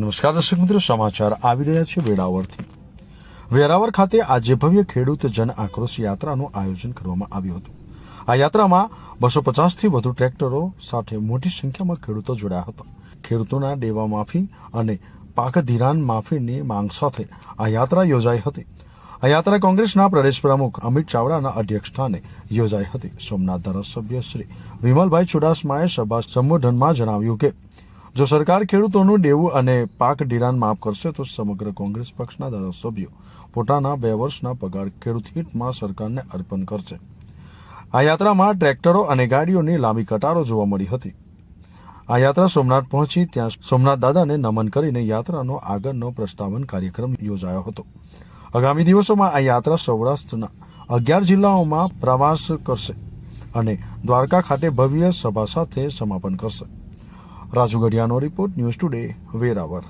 નમસ્કાર દર્શક મિત્રો, સમાચાર આવી રહ્યા છે વેરાવળથી। વેરાવળ ખાતે આજે ભવ્ય ખેડૂત જન આક્રોશ યાત્રાનું આયોજન કરવામાં આવ્યું હતું। આ યાત્રામાં 250થી વધુ ટ્રેક્ટરો સાથે મોટી સંખ્યામાં ખેડૂતો જોડાયા હતા। ખેડૂતોના દેવા માફી અને પાક ધિરાણ માફીની માંગ સાથે આ યાત્રા યોજાઈ હતી। આ યાત્રા કોંગ્રેસના પ્રદેશ પ્રમુખ અમિત ચાવડાના અધ્યક્ષસ્થાને યોજાઈ હતી। સોમનાથ ધારાસભ્ય શ્રી વિમલભાઈ ચુડાસમાએ સભા સંબોધનમાં જણાવ્યું કે જો સરકાર ખેડૂતોનું દેવું અને પાક ધિરાણ માફ કરશે તો સમગ્ર કોંગ્રેસ પક્ષના ધારાસભ્યો પોતાના 2 વર્ષના પગાર ખેડૂત હિતમાં સરકારને અર્પણ કરશે। આ યાત્રામાં ટ્રેક્ટરો અને ગાડીઓની લાંબી કતારો જોવા મળી હતી। આ યાત્રા સોમનાથ પહોંચી ત્યાં સોમનાથ દાદાને નમન કરીને યાત્રાનો આગળનો પ્રસ્તાવન કાર્યક્રમ યોજાયો હતો। આગામી દિવસોમાં આ યાત્રા સૌરાષ્ટ્રના 11 જિલ્લાઓમાં પ્રવાસ કરશે અને દ્વારકા ખાતે ભવ્ય સભા સાથે સમાપન કરશે। રાજુ ગઢિયાનો રિપોર્ટ, ન્યૂઝ ટુડે, વેરાવળ।